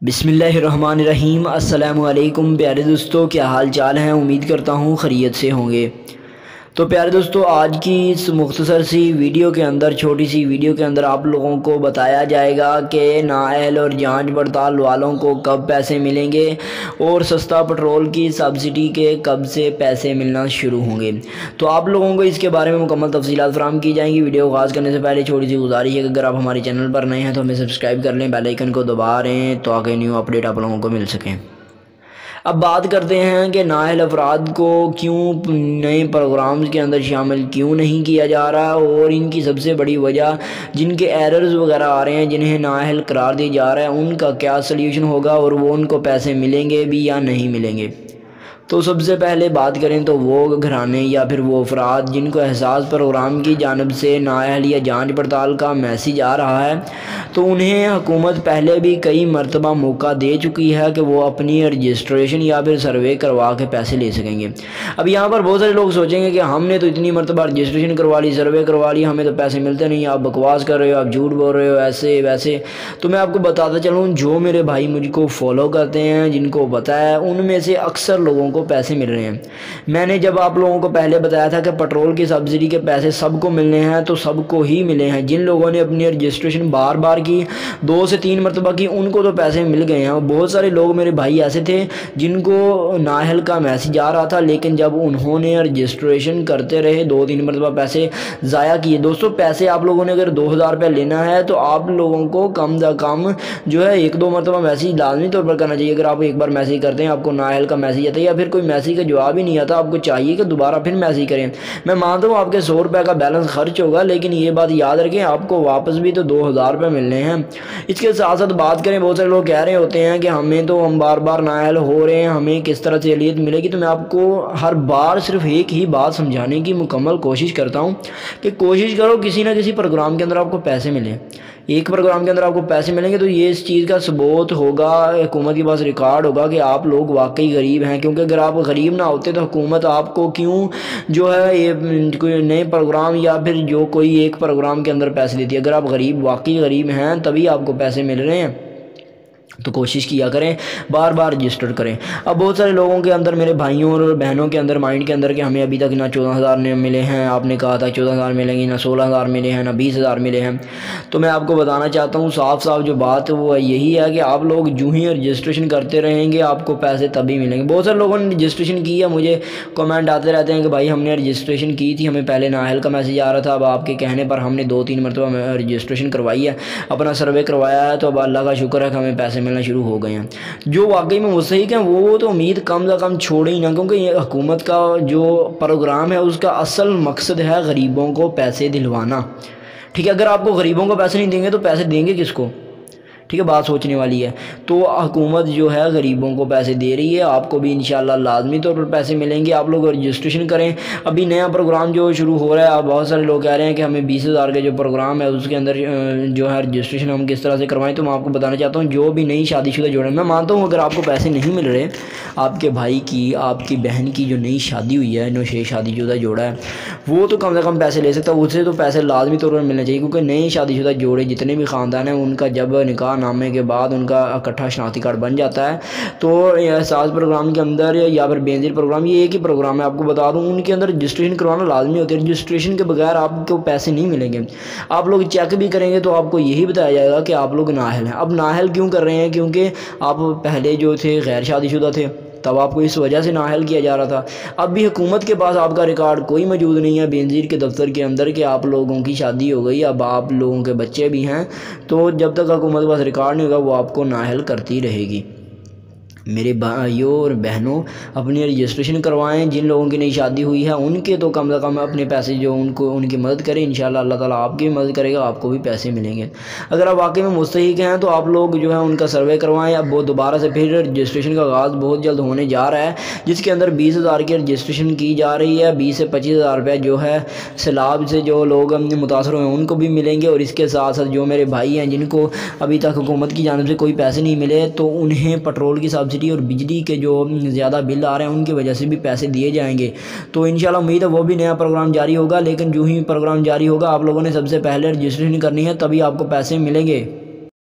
بسم اللہ الرحمن الرحیم۔ السلام علیکم پیارے دوستو، کیا حال چال ہیں؟ امید کرتا ہوں خیریت سے ہوں گے۔ تو پیارے دوستو، آج کی اس مختصر سی ویڈیو کے اندر، چھوٹی سی ویڈیو کے اندر آپ لوگوں کو بتایا جائے گا کہ نااہل اور جانچ پڑتال والوں کو کب پیسے ملیں گے اور سستا پٹرول کی سبسڈی کے کب سے پیسے ملنا شروع ہوں گے۔ تو آپ لوگوں کو اس کے بارے میں مکمل تفصیلات فراہم کی جائیں گی۔ ویڈیو آغاز کرنے سے پہلے چھوٹی سی گزارش ہے کہ اگر آپ ہمارے چینل پر نئے ہیں تو ہمیں سبسکرائب کر لیں، بیل آئیکن کو دبا رہیں تو آگے نیو اپڈیٹ آپ لوگوں کو مل سکیں۔ اب بات کرتے ہیں کہ نااہل افراد کو کیوں نئے پروگرامز کے اندر شامل کیوں نہیں کیا جا رہا، اور ان کی سب سے بڑی وجہ جن کے ایررز وغیرہ آ رہے ہیں، جنہیں نااہل قرار دیا جا رہا ہے، ان کا کیا سلیوشن ہوگا اور وہ ان کو پیسے ملیں گے بھی یا نہیں ملیں گے۔ تو سب سے پہلے بات کریں تو وہ گھرانے یا پھر وہ افراد جن کو احساس پروگرام کی جانب سے نااہل یا جانچ پڑتال کا میسیج آ رہا ہے، تو انہیں حکومت پہلے بھی کئی مرتبہ موقع دے چکی ہے کہ وہ اپنی رجسٹریشن یا پھر سروے کروا کے پیسے لے سکیں گے۔ اب یہاں پر بہت سارے لوگ سوچیں گے کہ ہم نے تو اتنی مرتبہ رجسٹریشن کروا لی، سروے کروا لی، ہمیں تو پیسے ملتے نہیں، آپ بکواس کر رہے ہو، آپ جھوٹ بول رہے ہو، ایسے ویسے۔ تو میں آپ کو بتاتا چلوں، جو میرے بھائی مجھ کو فالو کرتے ہیں، جن کو پتہ ہے، ان میں سے اکثر لوگوں کو پیسے مل رہے ہیں۔ میں نے جب آپ لوگوں کو پہلے بتایا تھا کہ پٹرول کی سبسڈی کے پیسے سب کو ملنے ہیں، تو سب کو ہی ملے ہیں۔ جن لوگوں نے اپنی رجسٹریشن بار بار کی، 2 سے 3 مرتبہ کی، ان کو تو پیسے مل گئے ہیں۔ اور بہت سارے لوگ میرے بھائی ایسے تھے جن کو نااہل کا میسیج آ رہا تھا، لیکن جب انہوں نے رجسٹریشن کرتے رہے، 2-3 مرتبہ پیسے ضائع کیے۔ دوستو، پیسے آپ لوگوں نے اگر 2000 روپے لینا ہے تو آپ لوگوں کو کم از کم جو ہے 1-2 مرتبہ میسیج لازمی طور پر کرنا چاہیے۔ اگر آپ ایک بار میسیج کرتے ہیں، آپ کو نااہل کا میسیج آتا ہے یا پھر کوئی میسیج کا جواب ہی نہیں آتا، آپ کو چاہیے کہ دوبارہ پھر میسیج کریں۔ میں مانتا ہوں آپ کے 100 روپے کا بیلنس خرچ ہوگا، لیکن یہ بات یاد رکھیں، آپ کو واپس بھی تو 2000 روپے ملنے ہیں۔ اس کے ساتھ ساتھ بات کریں، بہت سارے لوگ کہہ رہے ہوتے ہیں کہ ہم بار بار نااہل ہو رہے ہیں، ہمیں کس طرح سے اہلیت ملے گی۔ تو میں آپ کو ہر بار صرف ایک ہی بات سمجھانے کی مکمل کوشش کرتا ہوں کہ کوشش کرو کسی نہ کسی پروگرام کے اندر آپ کو پیسے ملیں۔ ایک پروگرام کے اندر آپ کو پیسے ملیں گے تو یہ اس چیز کا ثبوت ہوگا، حکومت کے پاس ریکارڈ ہوگا کہ آپ لوگ واقعی غریب ہیں۔ کیونکہ اگر آپ غریب نہ ہوتے تو حکومت آپ کو کیوں جو ہے یہ کوئی نئے پروگرام یا پھر جو کوئی ایک پروگرام کے اندر پیسے دیتی ہے۔ اگر آپ واقعی غریب ہیں تبھی آپ کو پیسے مل رہے ہیں، تو کوشش کیا کریں، بار بار رجسٹر کریں۔ اب بہت سارے لوگوں کے اندر، میرے بھائیوں اور بہنوں کے اندر، مائنڈ کے اندر کہ ہمیں ابھی تک نہ 14000 ملے ہیں، آپ نے کہا تھا 14000 ملیں گے، نہ 16000 ملے ہیں، نہ 20000 ملے ہیں۔ تو میں آپ کو بتانا چاہتا ہوں صاف جو بات وہ یہی ہے کہ آپ لوگ جو ہی رجسٹریشن کرتے رہیں گے، آپ کو پیسے تبھی ملیں گے۔ بہت سارے لوگوں نے رجسٹریشن کی ہے، مجھے کمنٹ آتے رہتے ہیں کہ بھائی ہم نے رجسٹریشن کی تھی، ہمیں پہلے نااہل کا میسیج آ رہا تھا، اب آپ کے کہنے پر ہم نے 2-3 مرتبہ رجسٹریشن کروائی ہے، اپنا سروے کروایا ہے، تو اب اللہ کا شکر ہے کہ ہمیں پیسے ملنا شروع ہو گئے ہیں۔ جو واقعی میں مستحق ہیں وہ تو امید کم سے کم چھوڑیں ہی نہ، کیونکہ یہ حکومت کا جو پروگرام ہے اس کا اصل مقصد ہے غریبوں کو پیسے دلوانا۔ ٹھیک ہے، اگر آپ کو غریبوں کو پیسے نہیں دیں گے تو پیسے دیں گے کس کو؟ ٹھیک ہے، بات سوچنے والی ہے۔ تو حکومت جو ہے غریبوں کو پیسے دے رہی ہے، آپ کو بھی انشاءاللہ لازمی طور پر پیسے ملیں گے۔ آپ لوگ رجسٹریشن کریں۔ ابھی نیا پروگرام جو شروع ہو رہا ہے، بہت سارے لوگ کہہ رہے ہیں کہ ہمیں 20000 کا جو پروگرام ہے اس کے اندر جو ہے رجسٹریشن ہم کس طرح سے کروائیں۔ تو میں آپ کو بتانا چاہتا ہوں، جو بھی نئی شادی شدہ جوڑے ہیں، میں مانتا ہوں اگر آپ کو پیسے نہیں مل رہے، آپ کے بھائی کی، آپ کی بہن کی جو نئی شادی ہوئی ہے، نوشے شادی شدہ جوڑا ہے، وہ تو کم سے کم پیسے لے سکتا ہے، اسے تو پیسے لازمی طور پر ملنے چاہیے۔ کیونکہ نئے شادی شدہ جوڑے جتنے بھی خاندان ہیں، ان کا جب نکاح نامے کے بعد ان کا اکٹھا شناختی کارڈ بن جاتا ہے، تو احساس پروگرام کے اندر یا پھر بے نظیر پروگرام، یہ ایک ہی پروگرام ہے، آپ کو بتا دوں، ان کے اندر رجسٹریشن کروانا لازمی ہوتی ہے۔ رجسٹریشن کے بغیر آپ کو پیسے نہیں ملیں گے۔ آپ لوگ چیک بھی کریں گے تو آپ کو یہی بتایا جائے گا کہ آپ لوگ نااہل ہیں۔ اب نااہل کیوں کر رہے ہیں؟ کیونکہ آپ پہلے جو تھے غیر شادی شدہ تھے، تب آپ کو اس وجہ سے نااہل کیا جا رہا تھا۔ اب بھی حکومت کے پاس آپ کا ریکارڈ کوئی موجود نہیں ہے بے نظیر کے دفتر کے اندر کہ آپ لوگوں کی شادی ہو گئی، اب آپ لوگوں کے بچے بھی ہیں، تو جب تک حکومت کے پاس ریکارڈ نہیں ہوگا وہ آپ کو نااہل کرتی رہے گی۔ میرے بھائیوں اور بہنوں، اپنی رجسٹریشن کروائیں۔ جن لوگوں کی نئی شادی ہوئی ہے ان کے تو کم سے کم اپنے پیسے جو ان کی مدد کریں، انشاءاللہ اللہ تعالیٰ آپ کی بھی مدد کرے گا، آپ کو بھی پیسے ملیں گے۔ اگر آپ واقعی میں مستحق ہیں تو آپ لوگ جو ہے ان کا سروے کروائیں۔ اب وہ دوبارہ سے پھر رجسٹریشن کا آغاز بہت جلد ہونے جا رہا ہے، جس کے اندر 20000 کی رجسٹریشن کی جا رہی ہے۔ 20 سے 25000 روپے جو ہے سیلاب سے جو لوگ متاثر ہوئے ہیں ان کو بھی ملیں گے، اور اس کے ساتھ ساتھ جو میرے بھائی ہیں جن کو ابھی تک حکومت کی جانب سے کوئی پیسے نہیں ملے، تو انہیں پٹرول کی سبسڈی اور بجلی کے جو زیادہ بل آ رہے ہیں ان کی وجہ سے بھی پیسے دیے جائیں گے۔ تو انشاءاللہ امید ہے وہ بھی نیا پروگرام جاری ہوگا، لیکن جو ہی پروگرام جاری ہوگا آپ لوگوں نے سب سے پہلے رجسٹریشن کرنی ہے، تبھی آپ کو پیسے ملیں گے۔